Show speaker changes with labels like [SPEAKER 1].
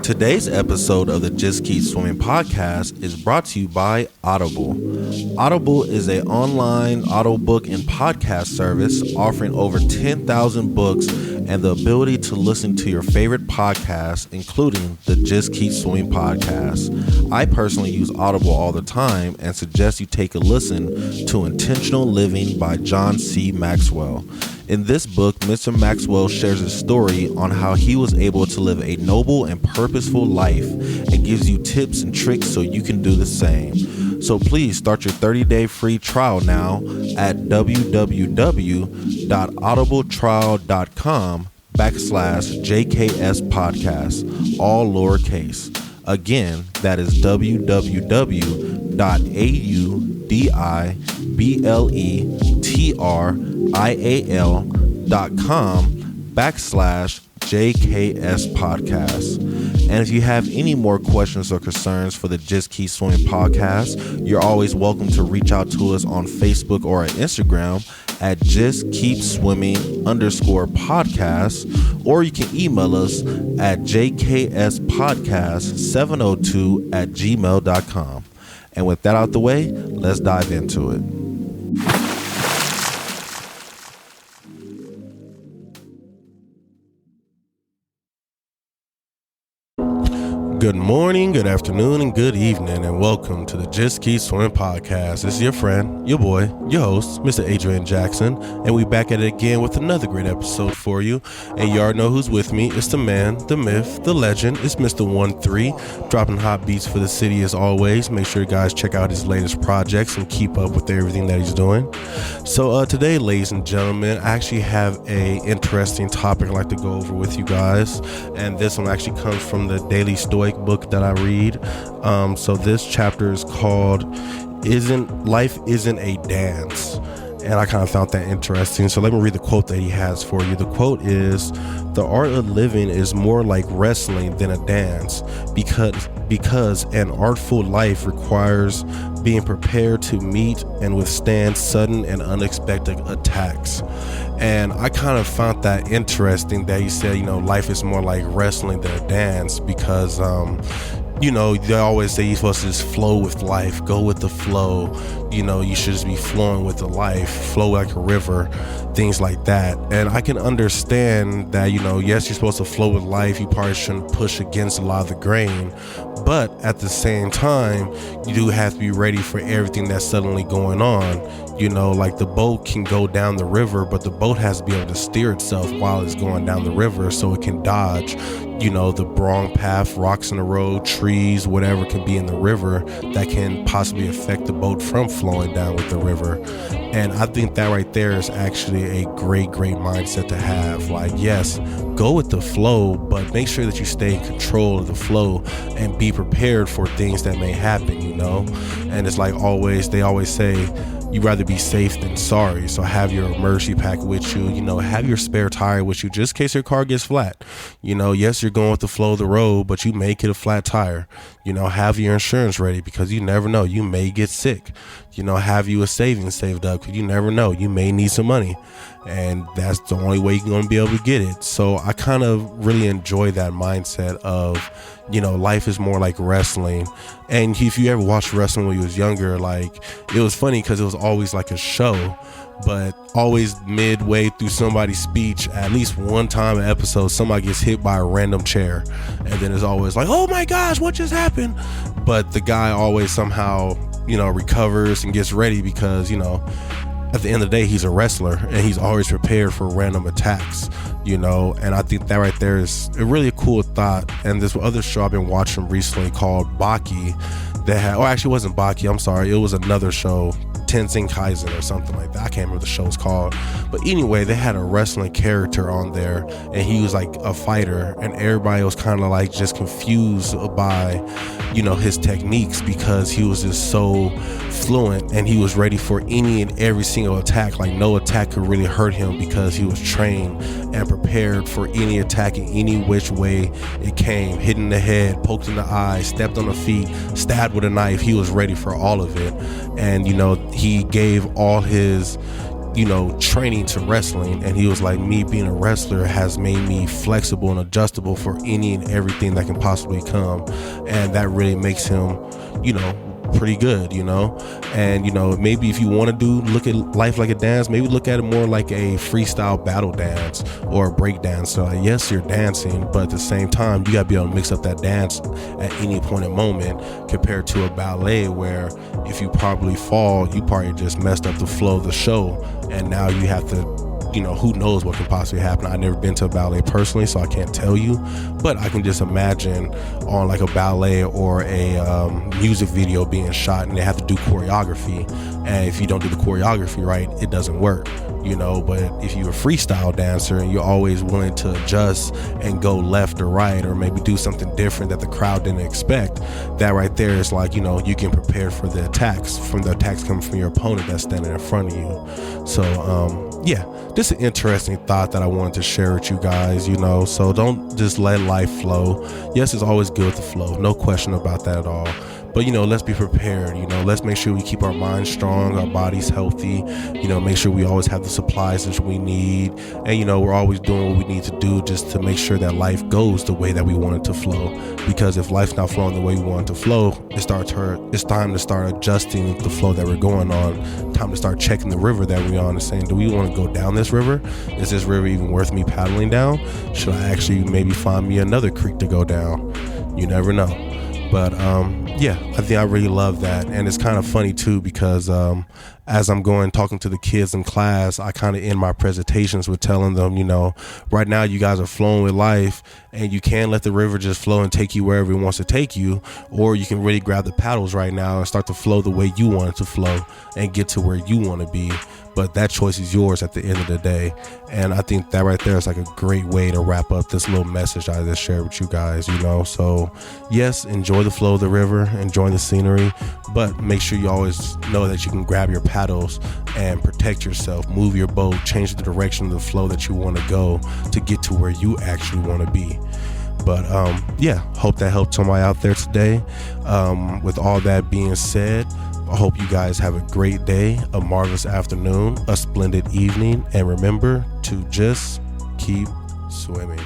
[SPEAKER 1] Today's episode of the Just Keep Swimming podcast is brought to you by Audible. Audible is an online audiobook and podcast service offering over 10,000 books and the ability to listen to your favorite podcasts, including the Just Keep Swimming podcast. I personally use Audible all the time and suggest you take a listen to Intentional Living by John C. Maxwell. In this book, Mr. Maxwell shares his story on how he was able to live a noble and purposeful life and gives you tips and tricks so you can do the same. So please start your 30-day free trial now at www.audibletrial.com/JKS podcast, all lowercase. Again, that is www.audibletrial.com/JKS podcast. And if you have any more questions or concerns for the Just Keep Swimming podcast, you're always welcome to reach out to us on Facebook or at Instagram at justkeepswimming_podcast, or you can email us at jkspodcast702@gmail.com. And with that out the way, let's dive into it. Good morning, good afternoon, and good evening, and welcome to the Just Keep Swimming podcast. This is your friend, your boy, your host, Mr. Adrian Jackson, and we back at it again with another great episode for you. And you already know who's with me. It's the man, the myth, the legend. It's Mr. 1-3, dropping hot beats for the city as always. Make sure you guys check out his latest projects and keep up with everything that he's doing. So today, ladies and gentlemen, I actually have a interesting topic I'd like to go over with you guys, and this one actually comes from the Daily Stoic book that I read. So this chapter is called Life Isn't a Dance, and I kind of found that interesting. So let me read the quote that he has for you. The quote is, "The art of living is more like wrestling than a dance, because an artful life requires being prepared to meet and withstand sudden and unexpected attacks." And I kind of found that interesting that he said, life is more like wrestling than a dance, because they always say you're supposed to just flow with life, go with the flow. You should just be flowing with the life, flow like a river, things like that. And I can understand that, yes, you're supposed to flow with life. You probably shouldn't push against a lot of the grain. But at the same time, you do have to be ready for everything that's suddenly going on. Like the boat can go down the river, but the boat has to be able to steer itself while it's going down the river so it can dodge, the wrong path, rocks in the road, trees, whatever can be in the river that can possibly affect the boat from flowing down with the river. And I think that right there is actually a great mindset to have. Like, yes, go with the flow, but make sure that you stay in control of the flow and be prepared for things that may happen, And it's like they always say, you'd rather be safe than sorry. So have your emergency pack with you, have your spare tire with you just in case your car gets flat. Yes, you're going with the flow of the road, but you may get a flat tire. Have your insurance ready, because you never know, you may get sick. Have you a savings saved up, because you never know, you may need some money, and that's the only way you're going to be able to get it. So I kind of really enjoy that mindset of, life is more like wrestling. And if you ever watched wrestling when you was younger, like, it was funny because it was always like a show, but always midway through somebody's speech, at least one time an episode, somebody gets hit by a random chair, and then it's always like, oh my gosh, what just happened? But the guy always somehow recovers and gets ready, because at the end of the day, he's a wrestler and he's always prepared for random attacks, and I think that right there is a really cool thought. And this other show I've been watching recently called Baki, actually it wasn't Baki, I'm sorry, it was another show, Tenzin Kaizen or something like that. I can't remember what the show's called. But anyway, they had a wrestling character on there, and he was like a fighter, and everybody was kind of like just confused by, his techniques, because he was just so fluent and he was ready for any and every single attack. Like, no attack could really hurt him because he was trained and prepared for any attack in any which way it came. Hit in the head, poked in the eye, stepped on the feet, stabbed with a knife. He was ready for all of it. And he gave all his training to wrestling, and he was like, me being a wrestler has made me flexible and adjustable for any and everything that can possibly come, and that really makes him pretty good, and maybe if you want to look at life like a dance, maybe look at it more like a freestyle battle dance or a break dance. So yes, you're dancing, but at the same time you gotta be able to mix up that dance at any point in moment, compared to a ballet where if you probably fall, you probably just messed up the flow of the show, and now you have to, who knows what can possibly happen. I've never been to a ballet personally, so I can't tell you, but I can just imagine on like a ballet or a music video being shot and they have to do choreography, and if you don't do the choreography right, it doesn't work, but if you're a freestyle dancer and you're always willing to adjust and go left or right, or maybe do something different that the crowd didn't expect, that right there is like, you can prepare for the attacks coming from your opponent that's standing in front of you. So just an interesting thought that I wanted to share with you guys, so don't just let life flow. Yes, it's always good to flow, no question about that at all, but let's be prepared. Let's make sure we keep our minds strong, our bodies healthy, make sure we always have the supplies that we need, and we're always doing what we need to do just to make sure that life goes the way that we want it to flow. Because if life's not flowing the way we want it to flow, it's time to start adjusting the flow that we're going on. Time to start checking the river that we're on and saying, do we want to go down this river? Is this river even worth me paddling down? Should I actually maybe find me another creek to go down? You never know. But I think I really love that. And it's kind of funny too, because as I'm talking to the kids in class, I kind of end my presentations with telling them, right now you guys are flowing with life, and you can let the river just flow and take you wherever it wants to take you, or you can really grab the paddles right now and start to flow the way you want it to flow and get to where you want to be. But that choice is yours at the end of the day. And I think that right there is like a great way to wrap up this little message I just shared with you guys, So yes, enjoy the flow of the river, enjoy the scenery, but make sure you always know that you can grab your paddles and protect yourself, move your boat, change the direction of the flow that you want to go to get to where you actually want to be. But hope that helped somebody out there today. With all that being said, I hope you guys have a great day, a marvelous afternoon, a splendid evening, and remember to just keep swimming.